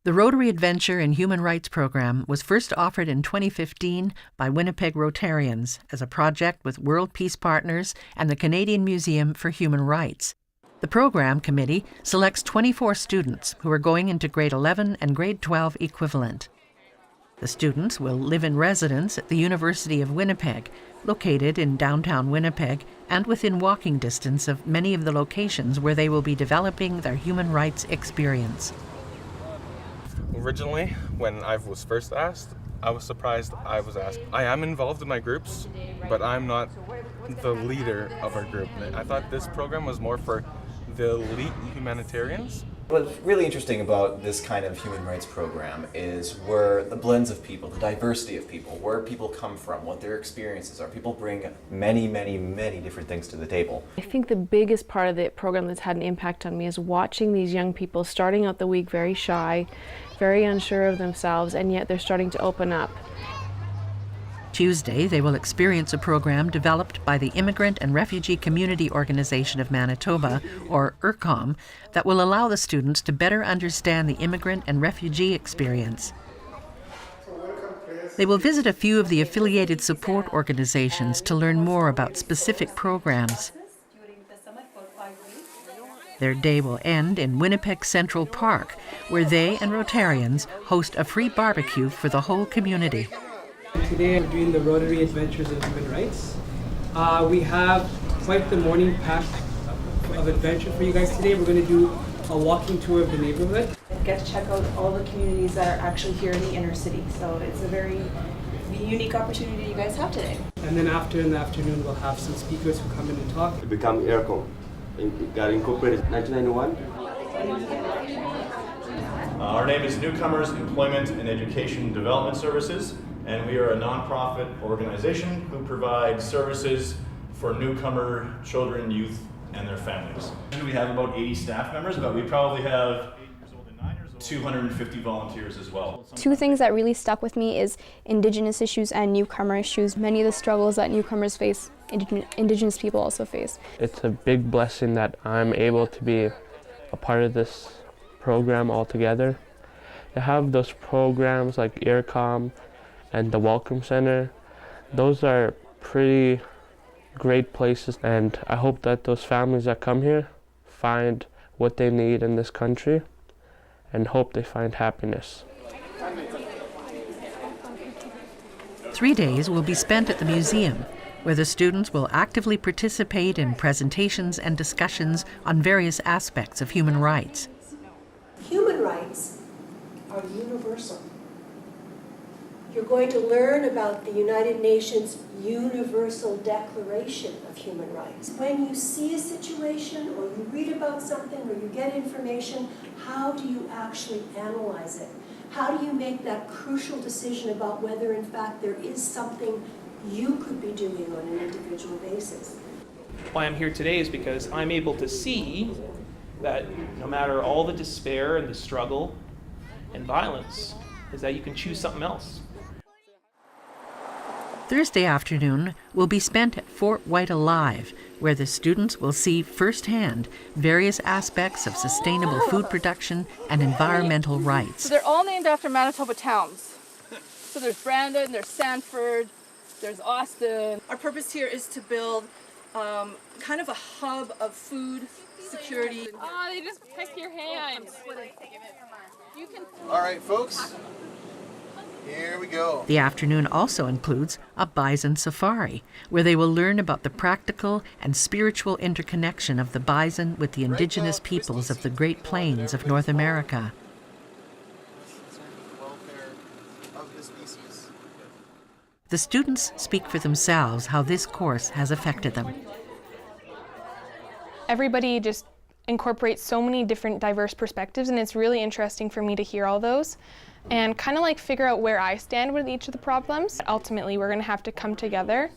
The Rotary Adventure in Human Rights program was first offered in 2015 by Winnipeg Rotarians as a project with World Peace Partners and the Canadian Museum for Human Rights. The program committee selects 24 students who are going into grade 11 and grade 12 equivalent. The students will live in residence at the University of Winnipeg, located in downtown Winnipeg and within walking distance of many of the locations where they will be developing their human rights experience. Originally, when I was first asked, I was surprised I was asked. I am involved in my groups, but I'm not the leader of our group. I thought this program was more for the elite humanitarians. What's really interesting about this kind of human rights program is where the blends of people, the diversity of people, where people come from, what their experiences are. People bring many, many, many different things to the table. I think the biggest part of the program that's had an impact on me is watching these young people starting out the week very shy, very unsure of themselves, and yet they're starting to open up. Tuesday, they will experience a program developed by the Immigrant and Refugee Community Organization of Manitoba, or IRCOM, that will allow the students to better understand the immigrant and refugee experience. They will visit a few of the affiliated support organizations to learn more about specific programs. Their day will end in Winnipeg Central Park, where they and Rotarians host a free barbecue for the whole community. Today I'm doing the Rotary Adventures in Human Rights. We have quite the morning pack of adventure for you guys today. We're going to do a walking tour of the neighborhood. Get to check out all the communities that are actually here in the inner city. So it's a very unique opportunity you guys have today. And then in the afternoon we'll have some speakers who come in and talk. To become IRCOM. It got incorporated in 1991. Our name is Newcomers Employment and Education Development Services, and we are a nonprofit organization who provides services for newcomer children, youth, and their families. And we have about 80 staff members, but we probably have 250 volunteers as well. Two things that really stuck with me is Indigenous issues and newcomer issues. Many of the struggles that newcomers face, Indigenous people also face. It's a big blessing that I'm able to be a part of this program altogether. They have those programs like IRCOM and the Welcome Center. Those are pretty great places, and I hope that those families that come here find what they need in this country and hope they find happiness. 3 days will be spent at the museum, where the students will actively participate in presentations and discussions on various aspects of human rights. Human rights are universal. You're going to learn about the United Nations Universal Declaration of Human Rights. When you see a situation or you read about something or you get information, how do you actually analyze it? How do you make that crucial decision about whether in fact there is something you could be doing on an individual basis? Why I'm here today is because I'm able to see that no matter all the despair and the struggle and violence, is that you can choose something else. Thursday afternoon will be spent at Fort White Alive, where the students will see firsthand various aspects of sustainable food production and environmental rights. So they're all named after Manitoba towns. So there's Brandon, there's Sanford, there's Austin. Our purpose here is to build kind of a hub of food security. Oh, they just pick your hand. You can. All right, folks. Here we go. The afternoon also includes a bison safari, where they will learn about the practical and spiritual interconnection of the bison with the indigenous peoples of the Great Plains of North America. The students speak for themselves how this course has affected them. Everybody just incorporates so many different diverse perspectives, and it's really interesting for me to hear all those and kind of like figure out where I stand with each of the problems. Ultimately, we're going to have to come together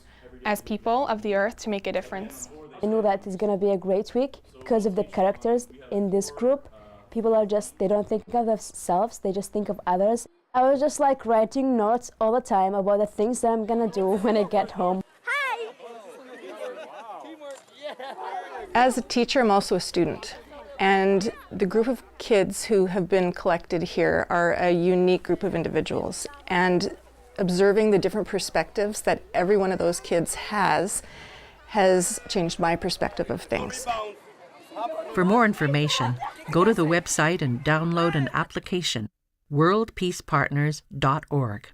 as people of the earth to make a difference. I know that it's going to be a great week because of the characters in this group. People are just, they don't think of themselves, they just think of others. I was just like writing notes all the time about the things that I'm going to do when I get home. As a teacher, I'm also a student. And the group of kids who have been collected here are a unique group of individuals. And observing the different perspectives that every one of those kids has changed my perspective of things. For more information, go to the website and download an application, worldpeacepartners.org.